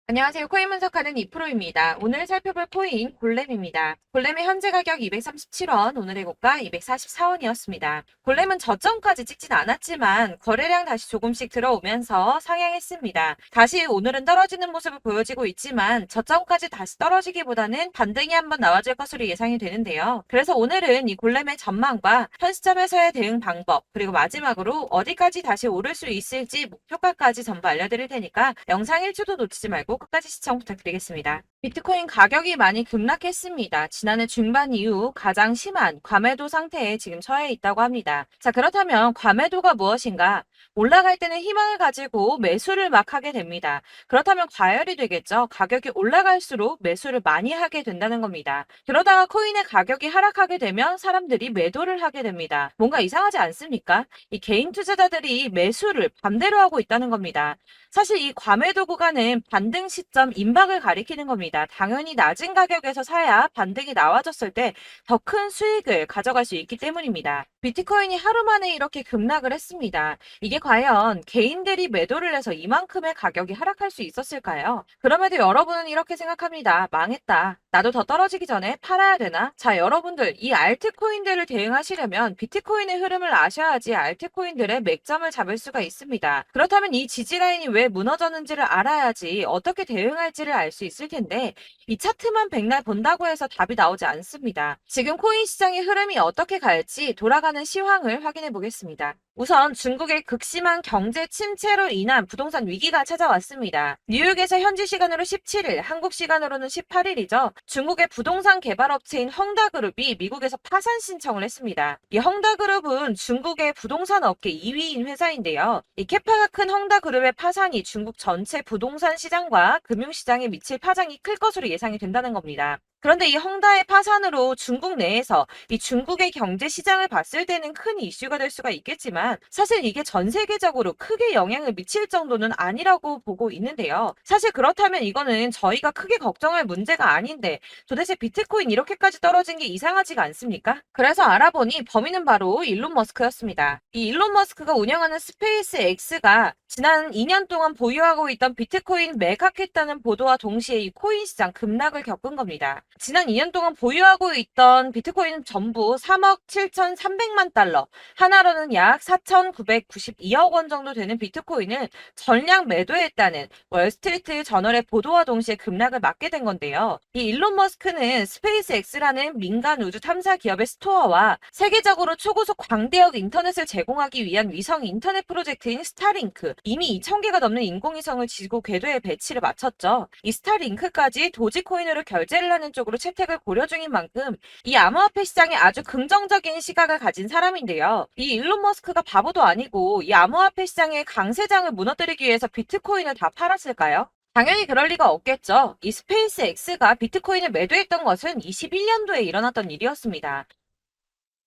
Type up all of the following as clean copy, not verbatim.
안녕하세요. 코인 분석하는 이프로입니다. 오늘 살펴볼 코인 골렘입니다. 골렘의 현재 가격 237원, 오늘의 고가 244원이었습니다. 골렘은 저점까지 찍진 않았지만 거래량 다시 조금씩 들어오면서 상향했습니다. 다시 오늘은 떨어지는 모습을 보여지고 있지만 저점까지 다시 떨어지기보다는 반등이 한번 나와줄 것으로 예상이 되는데요. 그래서 오늘은 이 골렘의 전망과 현 시점에서의 대응 방법, 그리고 마지막으로 어디까지 다시 오를 수 있을지 목표가까지 전부 알려드릴 테니까 영상 1초도 놓치지 말고 끝까지 시청 부탁드리겠습니다. 비트코인 가격이 많이 급락했습니다. 지난해 중반 이후 가장 심한 과매도 상태에 지금 처해 있다고 합니다. 자, 그렇다면 과매도가 무엇인가? 올라갈 때는 희망을 가지고 매수를 막 하게 됩니다. 그렇다면 과열이 되겠죠. 가격이 올라갈수록 매수를 많이 하게 된다는 겁니다. 그러다가 코인의 가격이 하락하게 되면 사람들이 매도를 하게 됩니다. 뭔가 이상하지 않습니까? 이 개인 투자자들이 매수를 반대로 하고 있다는 겁니다. 사실 이 과매도 구간은 반등 시점 임박을 가리키는 겁니다. 당연히 낮은 가격에서 사야 반등이 나와줬을 때 더 큰 수익을 가져갈 수 있기 때문입니다. 비트코인이 하루 만에 이렇게 급락을 했습니다. 이게 과연 개인들이 매도를 해서 이만큼의 가격이 하락할 수 있었을까요? 그럼에도 여러분은 이렇게 생각합니다. 망했다. 나도 더 떨어지기 전에 팔아야 되나? 자, 여러분들 이 알트코인들을 대응하시려면 비트코인의 흐름을 아셔야지 알트코인들의 맥점을 잡을 수가 있습니다. 그렇다면 이 지지라인이 왜 무너졌는지를 알아야지 어떻게 대응할지를 알 수 있을 텐데 이 차트만 백날 본다고 해서 답이 나오지 않습니다. 지금 코인 시장의 흐름이 어떻게 갈지 돌아가는 시황을 확인해 보겠습니다. 우선 중국의 극심한 경제 침체로 인한 부동산 위기가 찾아왔습니다. 뉴욕에서 현지 시간으로 17일, 한국 시간으로는 18일이죠. 중국의 부동산 개발업체인 헝다그룹이 미국에서 파산 신청을 했습니다. 이 헝다그룹은 중국의 부동산 업계 2위인 회사인데요. 이 캐파가 큰 헝다그룹의 파산이 중국 전체 부동산 시장과 금융시장에 미칠 파장이 클 것으로 예상이 된다는 겁니다. 그런데 이 헝다의 파산으로 중국 내에서 이 중국의 경제 시장을 봤을 때는 큰 이슈가 될 수가 있겠지만 사실 이게 전 세계적으로 크게 영향을 미칠 정도는 아니라고 보고 있는데요. 사실 그렇다면 이거는 저희가 크게 걱정할 문제가 아닌데 도대체 비트코인 이렇게까지 떨어진 게 이상하지가 않습니까? 그래서 알아보니 범인은 바로 일론 머스크였습니다. 이 일론 머스크가 운영하는 스페이스 X가 지난 2년 동안 보유하고 있던 비트코인 매각했다는 보도와 동시에 이 코인 시장 급락을 겪은 겁니다. 지난 2년 동안 보유하고 있던 비트코인 전부 3억 7,300만 달러, 하나로는 약 4,992억 원 정도 되는 비트코인을 전량 매도했다는 월스트리트 저널의 보도와 동시에 급락을 맞게 된 건데요. 이 일론 머스크는 스페이스X라는 민간 우주 탐사 기업의 스토어와 세계적으로 초고속 광대역 인터넷을 제공하기 위한 위성 인터넷 프로젝트인 스타링크, 이미 2,000개가 넘는 인공위성을 지구 궤도에 배치를 마쳤죠. 이 스타링크까지 도지코인으로 결제를 하는 쪽으로 채택을 고려 중인 만큼 이 암호화폐 시장에 아주 긍정적인 시각을 가진 사람인데요. 이 일론 머스크가 바보도 아니고 이 암호화폐 시장의 강세장을 무너뜨리기 위해서 비트코인을 다 팔았을까요? 당연히 그럴 리가 없겠죠. 이 스페이스 X가 비트코인을 매도했던 것은 21년도에 일어났던 일이었습니다.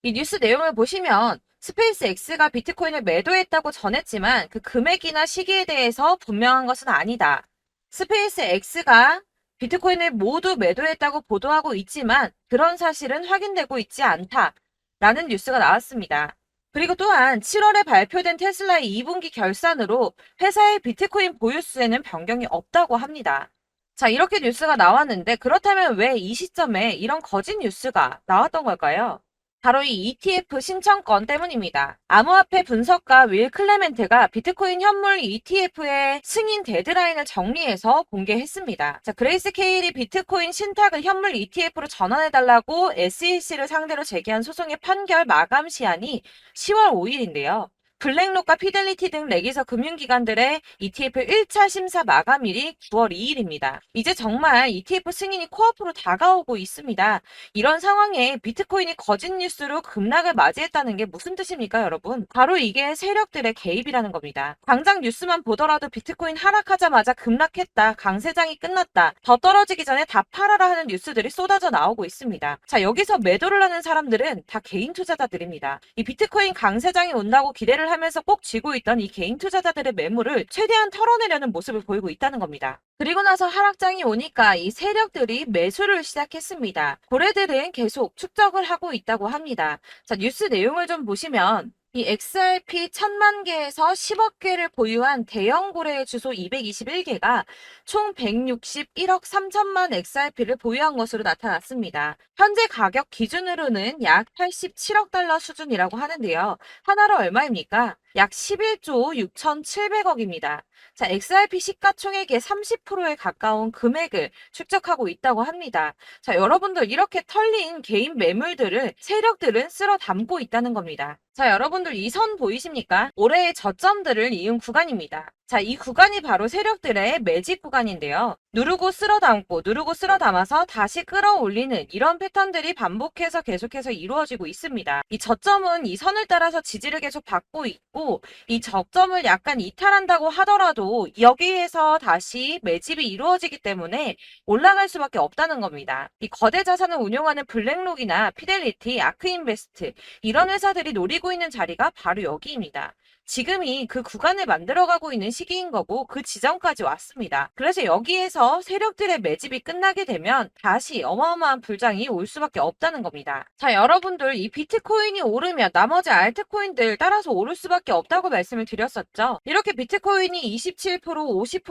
이 뉴스 내용을 보시면 스페이스 X가 비트코인을 매도했다고 전했지만 그 금액이나 시기에 대해서 분명한 것은 아니다. 스페이스 X가 비트코인을 모두 매도했다고 보도하고 있지만 그런 사실은 확인되고 있지 않다. 라는 뉴스가 나왔습니다. 그리고 또한 7월에 발표된 테슬라의 2분기 결산으로 회사의 비트코인 보유수에는 변경이 없다고 합니다. 자, 이렇게 뉴스가 나왔는데 그렇다면 왜 이 시점에 이런 거짓 뉴스가 나왔던 걸까요? 바로 이 ETF 신청권 때문입니다. 암호화폐 분석가 윌 클레멘트가 비트코인 현물 ETF의 승인 데드라인을 정리해서 공개했습니다. 자, 그레이스 케일이 비트코인 신탁을 현물 ETF로 전환해달라고 SEC를 상대로 제기한 소송의 판결 마감 시한이 10월 5일인데요. 블랙록과 피델리티 등 레기서 금융기관들의 ETF 1차 심사 마감일이 9월 2일입니다. 이제 정말 ETF 승인이 코앞으로 다가오고 있습니다. 이런 상황에 비트코인이 거짓 뉴스로 급락을 맞이했다는 게 무슨 뜻입니까, 여러분? 바로 이게 세력들의 개입이라는 겁니다. 당장 뉴스만 보더라도 비트코인 하락하자마자 급락했다, 강세장이 끝났다, 더 떨어지기 전에 다 팔아라 하는 뉴스들이 쏟아져 나오고 있습니다. 자, 여기서 매도를 하는 사람들은 다 개인 투자자들입니다. 이 비트코인 강세장이 온다고 기대를 하면서 꼭 쥐고 있던 이 개인 투자자들의 매물을 최대한 털어내려는 모습을 보이고 있다는 겁니다. 그리고 나서 하락장이 오니까 이 세력들이 매수를 시작했습니다. 고래들은 계속 축적을 하고 있다고 합니다. 자, 뉴스 내용을 좀 보시면 이 XRP 1000만 개에서 10억 개를 보유한 대형 고래의 주소 221개가 총 161억 3천만 XRP를 보유한 것으로 나타났습니다. 현재 가격 기준으로는 약 87억 달러 수준이라고 하는데요. 하나로 얼마입니까? 약 11조 6,700억입니다. 자, XRP 시가총액의 30%에 가까운 금액을 축적하고 있다고 합니다. 자, 여러분들 이렇게 털린 개인 매물들을 세력들은 쓸어 담고 있다는 겁니다. 자, 여러분들 이 선 보이십니까? 올해의 저점들을 이은 구간입니다. 자, 이 구간이 바로 세력들의 매집 구간인데요. 누르고 쓸어 담고 누르고 쓸어 담아서 다시 끌어올리는 이런 패턴들이 반복해서 계속해서 이루어지고 있습니다. 이 저점은 이 선을 따라서 지지를 계속 받고 있고 이 저점을 약간 이탈한다고 하더라도 여기에서 다시 매집이 이루어지기 때문에 올라갈 수밖에 없다는 겁니다. 이 거대 자산을 운용하는 블랙록이나 피델리티, 아크인베스트 이런 회사들이 노리고 있는 자리가 바로 여기입니다. 지금이 그 구간을 만들어가고 있는 시기인 거고 그 지점까지 왔습니다. 그래서 여기에서 세력들의 매집이 끝나게 되면 다시 어마어마한 불장이 올 수밖에 없다는 겁니다. 자, 여러분들 이 비트코인이 오르면 나머지 알트코인들 따라서 오를 수밖에 없다고 말씀을 드렸었죠. 이렇게 비트코인이 27%, 50%,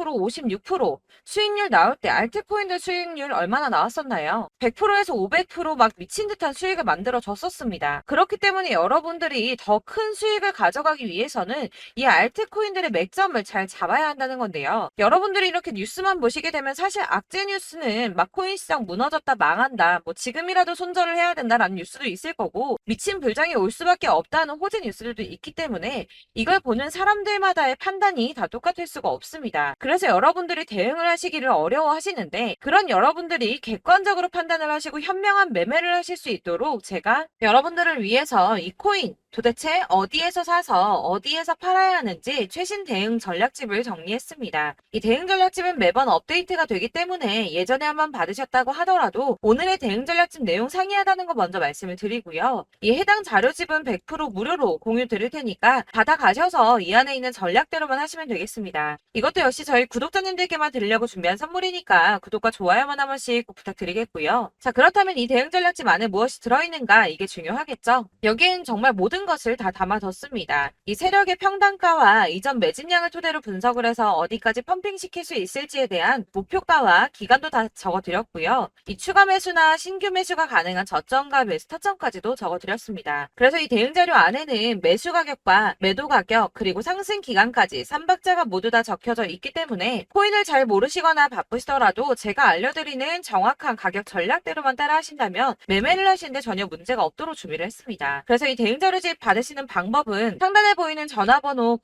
56% 수익률 나올 때 알트코인들 수익률 얼마나 나왔었나요? 100%에서 500%막 미친 듯한 수익을 만들어 줬었습니다. 그렇기 때문에 여러분들이 더 큰 수익을 가져가기 위해서는 이 알트코인들의 맥점을 잘 잡아야 한다는 건데요. 여러분들이 이렇게 뉴스만 보시게 되면 사실 악재 뉴스는 막 코인 시장 무너졌다 망한다 뭐 지금이라도 손절을 해야 된다라는 뉴스도 있을 거고 미친 불장이 올 수밖에 없다는 호재 뉴스들도 있기 때문에 이걸 보는 사람들마다의 판단이 다 똑같을 수가 없습니다. 그래서 여러분들이 대응을 하시기를 어려워하시는데 그런 여러분들이 객관적으로 판단을 하시고 현명한 매매를 하실 수 있도록 제가 여러분들을 위해서 이 코인 도대체 어디에서 사서 어디에서 팔아야 하는지 최신 대응 전략집을 정리했습니다. 이 대응 전략집은 매번 업데이트가 되기 때문에 예전에 한번 받으셨다고 하더라도 오늘의 대응 전략집 내용 상이하다는 거 먼저 말씀을 드리고요. 이 해당 자료집은 100% 무료로 공유 드릴 테니까 받아가셔서 이 안에 있는 전략대로만 하시면 되겠습니다. 이것도 역시 저희 구독자님들께만 드리려고 준비한 선물이니까 구독과 좋아요만 한 번씩 꼭 부탁드리겠고요. 자, 그렇다면 이 대응 전략집 안에 무엇이 들어있는가 이게 중요하겠죠? 여기엔 정말 모든 것을 다 담아뒀습니다. 이 세력의 평단가와 이전 매집량을 토대로 분석을 해서 어디까지 펌핑시킬 수 있을지에 대한 목표가와 기간도 다 적어드렸고요. 이 추가 매수나 신규 매수가 가능한 저점과 매수 타점까지도 적어드렸습니다. 그래서 이 대응 자료 안에는 매수 가격과 매도 가격 그리고 상승 기간까지 3박자가 모두 다 적혀져 있기 때문에 코인을 잘 모르시거나 바쁘시더라도 제가 알려드리는 정확한 가격 전략대로만 따라 하신다면 매매를 하시는데 전혀 문제가 없도록 준비를 했습니다. 그래서 이 대응 자료집 받으시는 방법은 상단에 보이는 전화번호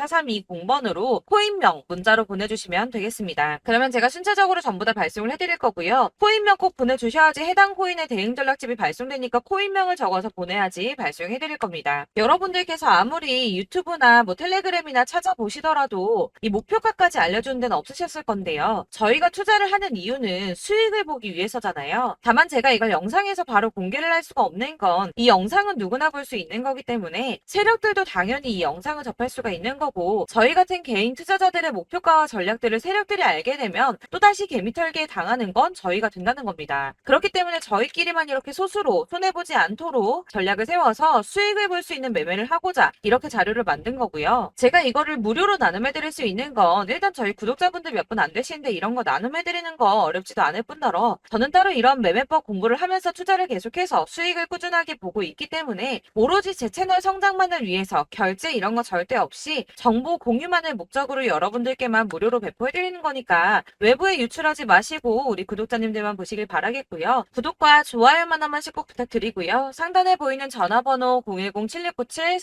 010-7697-4320번으로 코인명 문자로 보내주시면 되겠습니다. 그러면 제가 순차적으로 전부 다 발송을 해드릴 거고요. 코인명 꼭 보내주셔야지 해당 코인의 대응 전략집이 발송되니까 코인명을 적어서 보내야지 발송해드릴 겁니다. 여러분들께서 아무리 유튜브나 뭐 텔레그램이나 찾아보시더라도 이 목표가까지 알려주는 데는 없으셨을 건데요. 저희가 투자를 하는 이유는 수익을 보기 위해서잖아요. 다만 제가 이걸 영상에서 바로 공개를 할 수가 없는 건 이 영상은 누구나 볼 수 있는 거기 때문에 세력들도 당연히 이 영상을 접할 수가 있는 거고 저희 같은 개인 투자자들의 목표가와 전략들을 세력들이 알게 되면 또다시 개미털기에 당하는 건 저희가 된다는 겁니다. 그렇기 때문에 저희끼리만 이렇게 소수로 손해보지 않도록 전략을 세워서 수익을 볼 수 있는 매매를 하고자 이렇게 자료를 만든 거고요. 제가 이거를 무료로 나눔해드릴 수 있는 건 일단 저희 구독자분들 몇 분 안 되시는데 이런 거 나눔해드리는 거 어렵지도 않을 뿐더러 저는 따로 이런 매매법 공부를 하면서 투자를 계속해서 수익을 꾸준하게 보고 있기 때문에 오로지 제 채널 성장만을 위해서 결제 이런 거 절대 없이 정보 공유만을 목적으로 여러분들께만 무료로 배포해드리는 거니까 외부에 유출하지 마시고 우리 구독자님들만 보시길 바라겠고요. 구독과 좋아요만 한 번씩 꼭 부탁드리고요. 상단에 보이는 전화번호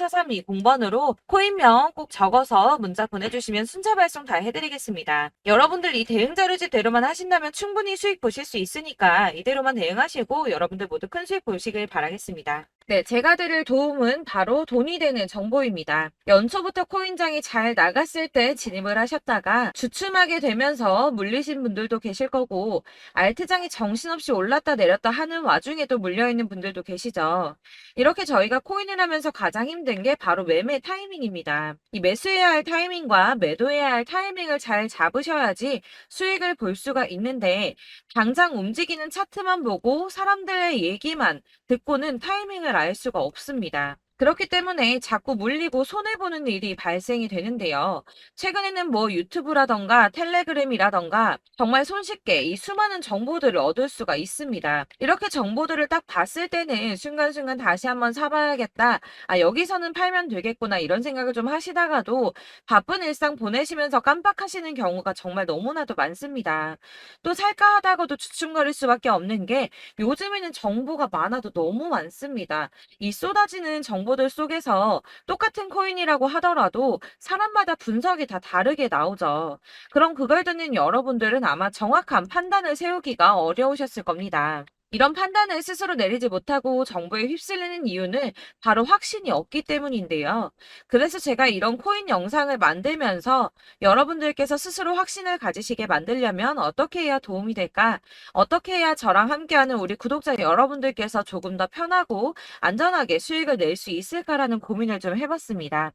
010-7697-4320번으로 코인명 꼭 적어서 문자 보내주시면 순차 발송 다 해드리겠습니다. 여러분들 이 대응 자료집대로만 하신다면 충분히 수익 보실 수 있으니까 이대로만 대응하시고 여러분들 모두 큰 수익 보시길 바라겠습니다. 네, 제가 드릴 도움은 바로 돈이 되는 정보입니다. 연초부터 코인장이 잘 나갔을 때 진입을 하셨다가 주춤하게 되면서 물리신 분들도 계실 거고 알트장이 정신없이 올랐다 내렸다 하는 와중에도 물려있는 분들도 계시죠. 이렇게 저희가 코인을 하면서 가장 힘든 게 바로 매매 타이밍입니다. 이 매수해야 할 타이밍과 매도해야 할 타이밍을 잘 잡으셔야지 수익을 볼 수가 있는데 당장 움직이는 차트만 보고 사람들의 얘기만 듣고는 타이밍을 알 수가 없습니다. 그렇기 때문에 자꾸 물리고 손해보는 일이 발생이 되는데요. 최근에는 뭐 유튜브라던가 텔레그램이라던가 정말 손쉽게 이 수많은 정보들을 얻을 수가 있습니다. 이렇게 정보들을 딱 봤을 때는 순간순간 다시 한번 사봐야겠다. 아, 여기서는 팔면 되겠구나. 이런 생각을 좀 하시다가도 바쁜 일상 보내시면서 깜빡하시는 경우가 정말 너무나도 많습니다. 또 살까 하다가도 주춤거릴 수밖에 없는 게 요즘에는 정보가 많아도 너무 많습니다. 이 쏟아지는 정보들 속에서 똑같은 코인이라고 하더라도 사람마다 분석이 다 다르게 나오죠. 그럼 그걸 듣는 여러분들은 아마 정확한 판단을 세우기가 어려우셨을 겁니다. 이런 판단을 스스로 내리지 못하고 정보에 휩쓸리는 이유는 바로 확신이 없기 때문인데요. 그래서 제가 이런 코인 영상을 만들면서 여러분들께서 스스로 확신을 가지시게 만들려면 어떻게 해야 도움이 될까? 어떻게 해야 저랑 함께하는 우리 구독자 여러분들께서 조금 더 편하고 안전하게 수익을 낼 수 있을까라는 고민을 좀 해봤습니다.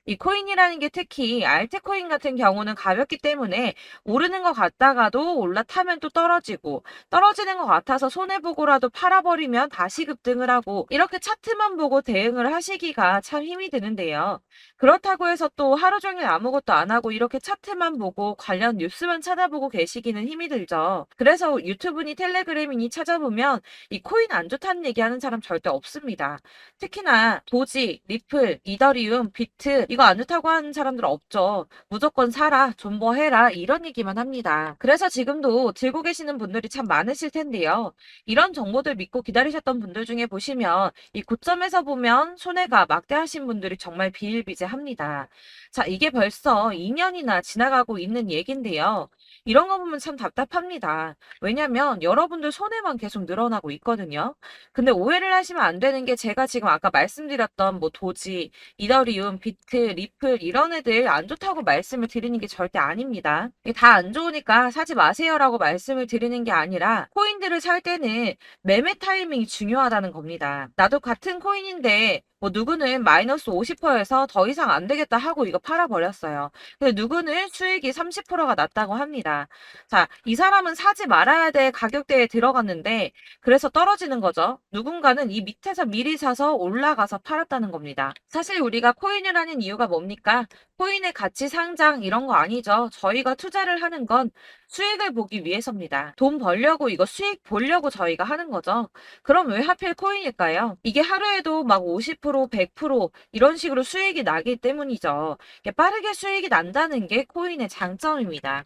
이 코인이라는 게 특히 알트코인 같은 경우는 가볍기 때문에 오르는 것 같다가도 올라타면 또 떨어지고 떨어지는 것 같아서 손해보고라도 팔아버리면 다시 급등을 하고 이렇게 차트만 보고 대응을 하시기가 참 힘이 드는데요. 그렇다고 해서 또 하루 종일 아무것도 안 하고 이렇게 차트만 보고 관련 뉴스만 찾아보고 계시기는 힘이 들죠. 그래서 유튜브니 텔레그램이니 찾아보면 이 코인 안 좋다는 얘기하는 사람 절대 없습니다. 특히나 도지, 리플, 이더리움, 비트 이거 안 좋다고 하는 사람들 없죠. 무조건 사라, 존버해라 이런 얘기만 합니다. 그래서 지금도 들고 계시는 분들이 참 많으실 텐데요. 이런 정보들 믿고 기다리셨던 분들 중에 보시면 이 고점에서 보면 손해가 막대하신 분들이 정말 비일비재합니다. 자, 이게 벌써 2년이나 지나가고 있는 얘긴데요. 이런 거 보면 참 답답합니다. 왜냐면 여러분들 손해만 계속 늘어나고 있거든요. 근데 오해를 하시면 안 되는 게 제가 지금 아까 말씀드렸던 뭐 도지, 이더리움, 비트, 리플 이런 애들 안 좋다고 말씀을 드리는 게 절대 아닙니다. 이게 다 안 좋으니까 사지 마세요라고 말씀을 드리는 게 아니라 코인들을 살 때는 매매 타이밍이 중요하다는 겁니다. 나도 같은 코인인데 뭐 누구는 마이너스 50%에서 더 이상 안 되겠다 하고 이거 팔아버렸어요. 근데 누구는 수익이 30%가 났다고 합니다. 자, 이 사람은 사지 말아야 될 가격대에 들어갔는데 그래서 떨어지는 거죠. 누군가는 이 밑에서 미리 사서 올라가서 팔았다는 겁니다. 사실 우리가 코인을 하는 이유가 뭡니까? 코인의 가치 상장 이런 거 아니죠. 저희가 투자를 하는 건 수익을 보기 위해서입니다. 돈 벌려고 이거 수익 보려고 저희가 하는 거죠. 그럼 왜 하필 코인일까요? 이게 하루에도 막 50%, 100% 이런 식으로 수익이 나기 때문이죠. 이게 빠르게 수익이 난다는 게 코인의 장점입니다.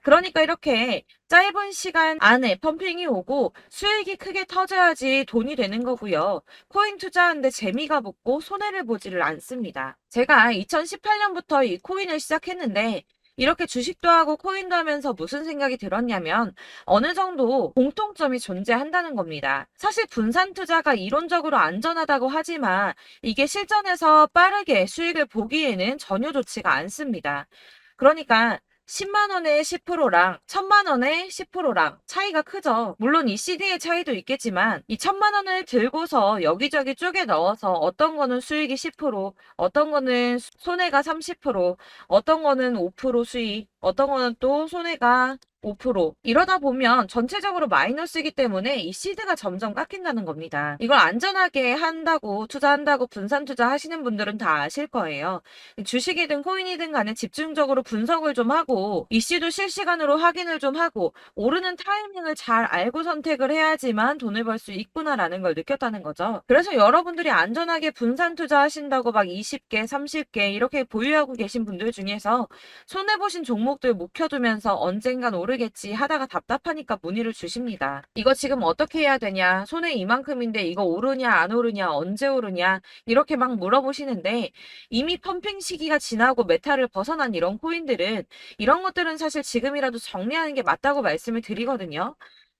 그러니까 이렇게 짧은 시간 안에 펌핑이 오고 수익이 크게 터져야지 돈이 되는 거고요. 코인 투자하는데 재미가 붙고 손해를 보지를 않습니다. 제가 2018년부터 이 코인을 시작했는데 이렇게 주식도 하고 코인도 하면서 무슨 생각이 들었냐면 어느 정도 공통점이 존재한다는 겁니다. 사실 분산 투자가 이론적으로 안전하다고 하지만 이게 실전에서 빠르게 수익을 보기에는 전혀 좋지가 않습니다. 그러니까 10만 원에 10%랑 1000만 원에 10%랑 차이가 크죠. 물론 이 CD의 차이도 있겠지만 이 1000만 원을 들고서 여기저기 쪼개 넣어서 어떤 거는 수익이 10%, 어떤 거는 손해가 30%, 어떤 거는 5% 수익, 어떤 거는 또 손해가 5% 이러다 보면 전체적으로 마이너스이기 때문에 이 시드가 점점 깎인다는 겁니다. 이걸 안전하게 한다고 투자한다고 분산 투자하시는 분들은 다 아실 거예요. 주식이든 코인이든 간에 집중적으로 분석을 좀 하고 이슈도 실시간으로 확인을 좀 하고 오르는 타이밍을 잘 알고 선택을 해야지만 돈을 벌 수 있구나라는 걸 느꼈다는 거죠. 그래서 여러분들이 안전하게 분산 투자하신다고 막 20개, 30개 이렇게 보유하고 계신 분들 중에서 손해보신 종목들 묵혀두면서 언젠간 오르겠지 하다가 답답하니까 문의를 주십니다. 이거 지금 어떻게 해야 되냐? 손해 이만큼인데 이거 오르냐 안 오르냐 언제 오르냐 이렇게 막 물어보시는데 이미 펌핑 시기가 지나고 메타를 벗어난 이런 코인들은 이런 것들은 사실 지금이라도 정리하는 게 맞다고 말씀을 드리거든요.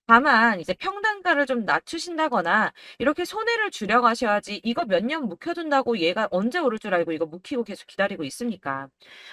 다만 이제 평단가를 좀 낮추신다거나 이렇게 손해를 줄여가셔야지 이거 몇 년 묵혀둔다고 얘가 언제 오를 줄 알고 이거 묵히고 계속 기다리고 있습니까?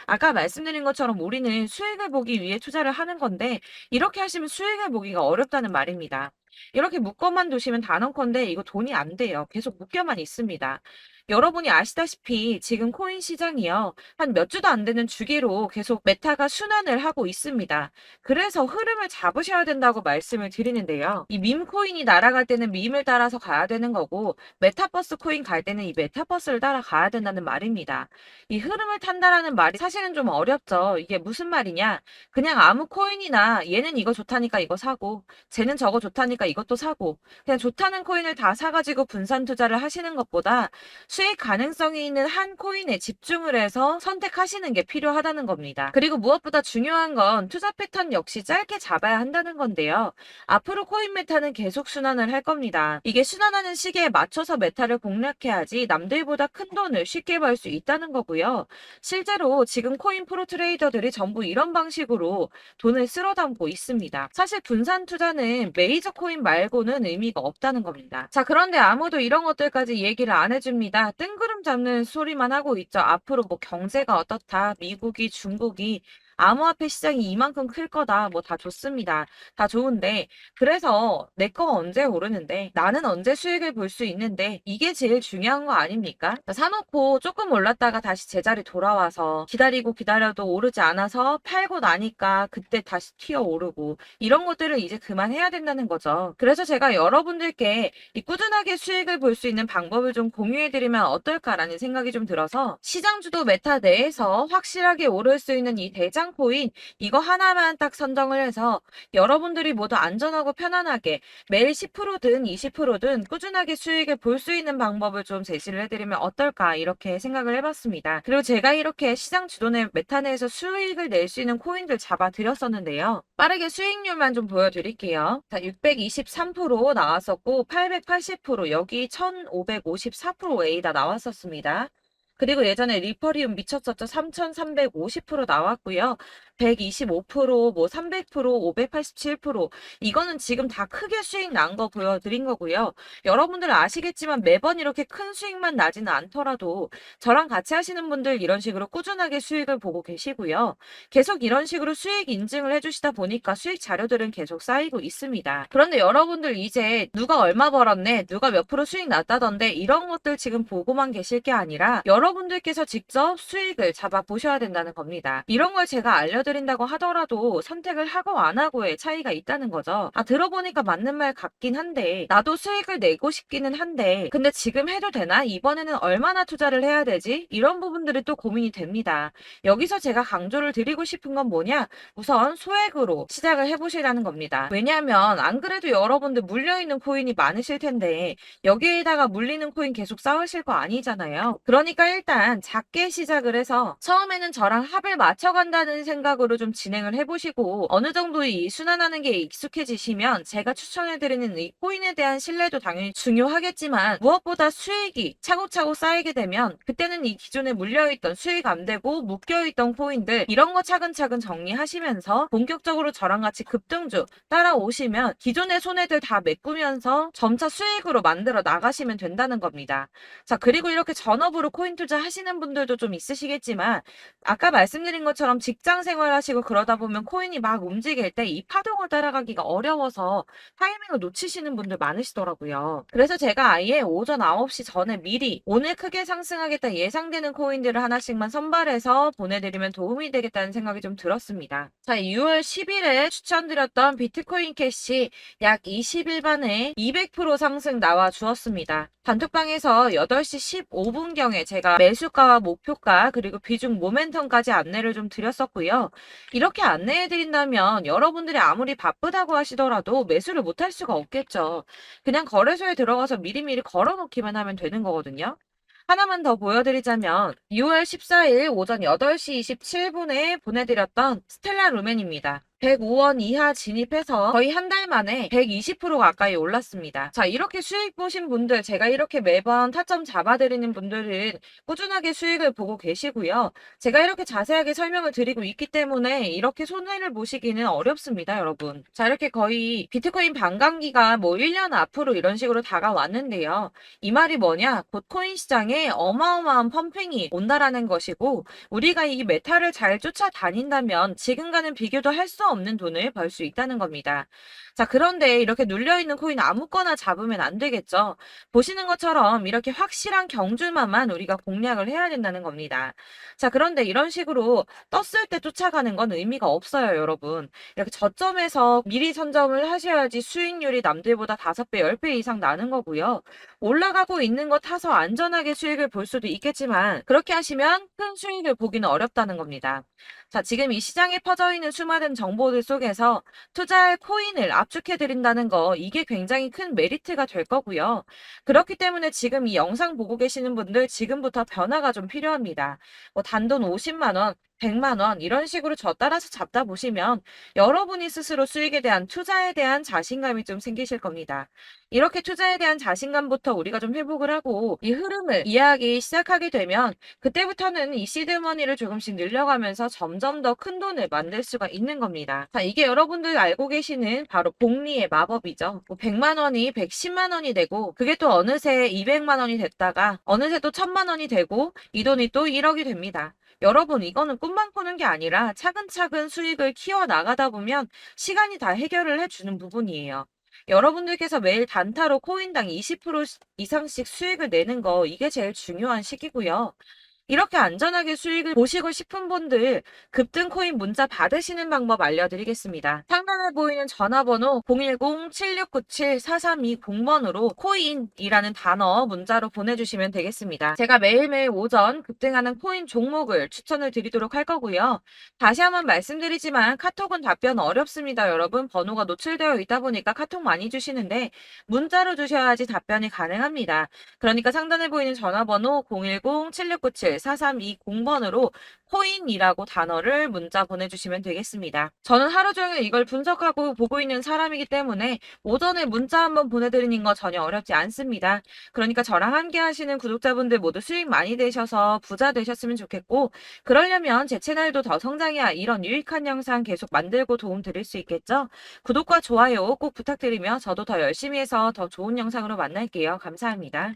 아까 말씀드린 것처럼 우리는 수익을 보기 위해 투자를 하는 건데 이렇게 하시면 수익을 보기가 어렵다는 말입니다. 이렇게 묶어만 두시면 단언컨대 이거 돈이 안 돼요. 계속 묶여만 있습니다. 여러분이 아시다시피 지금 코인 시장이요. 한 몇 주도 안 되는 주기로 계속 메타가 순환을 하고 있습니다. 그래서 흐름을 잡으셔야 된다고 말씀을 드리는데요. 이 밈 코인이 날아갈 때는 밈을 따라서 가야 되는 거고, 메타버스 코인 갈 때는 이 메타버스를 따라가야 된다는 말입니다. 이 흐름을 탄다라는 말이 사실은 좀 어렵죠. 이게 무슨 말이냐? 그냥 아무 코인이나 얘는 이거 좋다니까 이거 사고, 쟤는 저거 좋다니까 이것도 사고, 그냥 좋다는 코인을 다 사가지고 분산 투자를 하시는 것보다 수익 가능성이 있는 한 코인에 집중을 해서 선택하시는 게 필요하다는 겁니다. 그리고 무엇보다 중요한 건 투자 패턴 역시 짧게 잡아야 한다는 건데요. 앞으로 코인 메타는 계속 순환을 할 겁니다. 이게 순환하는 시기에 맞춰서 메타를 공략해야지 남들보다 큰 돈을 쉽게 벌 수 있다는 거고요. 실제로 지금 코인 프로 트레이더들이 전부 이런 방식으로 돈을 쓸어 담고 있습니다. 사실 분산 투자는 메이저 코인 말고는 의미가 없다는 겁니다. 자, 그런데 아무도 이런 것들까지 얘기를 안 해줍니다. 뜬구름 잡는 소리만 하고 있죠. 앞으로 뭐 경제가 어떻다, 미국이, 중국이 암호화폐 시장이 이만큼 클 거다. 뭐 다 좋습니다. 다 좋은데 그래서 내 거 언제 오르는데 나는 언제 수익을 볼 수 있는데 이게 제일 중요한 거 아닙니까? 사놓고 조금 올랐다가 다시 제자리 돌아와서 기다리고 기다려도 오르지 않아서 팔고 나니까 그때 다시 튀어 오르고 이런 것들을 이제 그만해야 된다는 거죠. 그래서 제가 여러분들께 이 꾸준하게 수익을 볼 수 있는 방법을 좀 공유해드리면 어떨까라는 생각이 좀 들어서 시장 주도 메타 내에서 확실하게 오를 수 있는 이 대장 코인 이거 하나만 딱 선정을 해서 여러분들이 모두 안전하고 편안하게 매일 10%든 20%든 꾸준하게 수익을 볼 수 있는 방법을 좀 제시를 해드리면 어떨까 이렇게 생각을 해봤습니다. 그리고 제가 이렇게 시장 주도내 메타 내에서 수익을 낼 수 있는 코인들 잡아드렸었는데요. 빠르게 수익률만 좀 보여드릴게요. 자, 623% 나왔었고 880% 여기 1554%A다 나왔었습니다. 그리고 예전에 리퍼리움 미쳤었죠. 3350% 나왔고요. 125%, 뭐 300%, 587%. 이거는 지금 다 크게 수익 난 거 보여드린 거고요. 여러분들 아시겠지만 매번 이렇게 큰 수익만 나지는 않더라도 저랑 같이 하시는 분들 이런 식으로 꾸준하게 수익을 보고 계시고요. 계속 이런 식으로 수익 인증을 해주시다 보니까 수익 자료들은 계속 쌓이고 있습니다. 그런데 여러분들 이제 누가 얼마 벌었네, 누가 몇 프로 수익 났다던데 이런 것들 지금 보고만 계실 게 아니라 여러분들께서 직접 수익을 잡아 보셔야 된다는 겁니다. 이런 걸 제가 알려드린다고 하더라도 선택을 하고 안 하고의 차이가 있다는 거죠. 아, 들어보니까 맞는 말 같긴 한데 나도 수익을 내고 싶기는 한데 근데 지금 해도 되나? 이번에는 얼마나 투자를 해야 되지? 이런 부분들이 또 고민이 됩니다. 여기서 제가 강조를 드리고 싶은 건 뭐냐? 우선 소액으로 시작을 해보시라는 겁니다. 왜냐하면 안 그래도 여러분들 물려있는 코인이 많으실 텐데 여기에다가 물리는 코인 계속 쌓으실 거 아니잖아요. 그러니까 일단 작게 시작을 해서 처음에는 저랑 합을 맞춰간다는 생각으로 좀 진행을 해보시고 어느 정도 이 순환하는 게 익숙해지시면 제가 추천해드리는 이 코인에 대한 신뢰도 당연히 중요하겠지만 무엇보다 수익이 차곡차곡 쌓이게 되면 그때는 이 기존에 물려있던 수익 안 되고 묶여있던 코인들 이런 거 차근차근 정리하시면서 본격적으로 저랑 같이 급등주 따라오시면 기존의 손해들 다 메꾸면서 점차 수익으로 만들어 나가시면 된다는 겁니다. 자, 그리고 이렇게 전업으로 코인 투자 하시는 분들도 좀 있으시겠지만 아까 말씀드린 것처럼 직장 생활하시고 그러다 보면 코인이 막 움직일 때 이 파동을 따라가기가 어려워서 타이밍을 놓치시는 분들 많으시더라고요. 그래서 제가 아예 오전 9시 전에 미리 오늘 크게 상승하겠다 예상되는 코인들을 하나씩만 선발해서 보내드리면 도움이 되겠다는 생각이 좀 들었습니다. 자, 6월 10일에 추천드렸던 비트코인 캐시 약 20일 만에 200% 상승 나와 주었습니다. 단톡방에서 8시 15분경에 제가 매수가와 목표가 그리고 비중 모멘텀까지 안내를 좀 드렸었고요. 이렇게 안내해드린다면 여러분들이 아무리 바쁘다고 하시더라도 매수를 못할 수가 없겠죠. 그냥 거래소에 들어가서 미리미리 걸어놓기만 하면 되는 거거든요. 하나만 더 보여드리자면 6월 14일 오전 8시 27분에 보내드렸던 스텔라 루멘입니다. 105원 이하 진입해서 거의 한 달 만에 120% 가까이 올랐습니다. 자, 이렇게 수익 보신 분들, 제가 이렇게 매번 타점 잡아드리는 분들은 꾸준하게 수익을 보고 계시고요. 제가 이렇게 자세하게 설명을 드리고 있기 때문에 이렇게 손해를 보시기는 어렵습니다, 여러분. 자, 이렇게 거의 비트코인 반감기가 뭐 1년 앞으로 이런 식으로 다가왔는데요. 이 말이 뭐냐? 곧 코인 시장에 어마어마한 펌핑이 온다라는 것이고 우리가 이 메타를 잘 쫓아다닌다면 지금과는 비교도 할 수 한도 없는 돈을 벌 수 있다는 겁니다. 자, 그런데 이렇게 눌려있는 코인 아무거나 잡으면 안 되겠죠. 보시는 것처럼 이렇게 확실한 경주만만 우리가 공략을 해야 된다는 겁니다. 자, 그런데 이런 식으로 떴을 때 쫓아가는 건 의미가 없어요, 여러분. 이렇게 저점에서 미리 선점을 하셔야지 수익률이 남들보다 5배, 10배 이상 나는 거고요. 올라가고 있는 거 타서 안전하게 수익을 볼 수도 있겠지만 그렇게 하시면 큰 수익을 보기는 어렵다는 겁니다. 자, 지금 이 시장에 퍼져 있는 수많은 정보들 속에서 투자할 코인을 압축해 드린다는 거 이게 굉장히 큰 메리트가 될 거고요. 그렇기 때문에 지금 이 영상 보고 계시는 분들 지금부터 변화가 좀 필요합니다. 뭐 단돈 50만 원, 100만 원 이런 식으로 저 따라서 잡다 보시면 여러분이 스스로 수익에 대한 투자에 대한 자신감이 좀 생기실 겁니다. 이렇게 투자에 대한 자신감부터 우리가 좀 회복을 하고 이 흐름을 이해하기 시작하게 되면 그때부터는 이 시드머니를 조금씩 늘려가면서 점점 더 큰 돈을 만들 수가 있는 겁니다. 자, 이게 여러분들 알고 계시는 바로 복리의 마법이죠. 뭐 100만 원이 110만 원이 되고 그게 또 어느새 200만 원이 됐다가 어느새 또 1000만 원이 되고 이 돈이 또 1억이 됩니다. 여러분, 이거는 꿈만 꾸는 게 아니라 차근차근 수익을 키워 나가다 보면 시간이 다 해결을 해주는 부분이에요. 여러분들께서 매일 단타로 코인당 20% 이상씩 수익을 내는 거 이게 제일 중요한 시기고요. 이렇게 안전하게 수익을 보시고 싶은 분들 급등 코인 문자 받으시는 방법 알려드리겠습니다. 상단에 보이는 전화번호 010-7697-4320번으로 코인이라는 단어 문자로 보내주시면 되겠습니다. 제가 매일매일 오전 급등하는 코인 종목을 추천을 드리도록 할 거고요. 다시 한번 말씀드리지만 카톡은 답변 어렵습니다. 여러분, 번호가 노출되어 있다 보니까 카톡 많이 주시는데 문자로 주셔야지 답변이 가능합니다. 그러니까 상단에 보이는 전화번호 010-7697-4320번으로 코인이라고 단어를 문자 보내주시면 되겠습니다. 저는 하루 종일 이걸 분석하고 보고 있는 사람이기 때문에 오전에 문자 한번 보내드리는 거 전혀 어렵지 않습니다. 그러니까 저랑 함께 하시는 구독자분들 모두 수익 많이 되셔서 부자 되셨으면 좋겠고 그러려면 제 채널도 더 성장해야 이런 유익한 영상 계속 만들고 도움 드릴 수 있겠죠? 구독과 좋아요 꼭 부탁드리며 저도 더 열심히 해서 더 좋은 영상으로 만날게요. 감사합니다.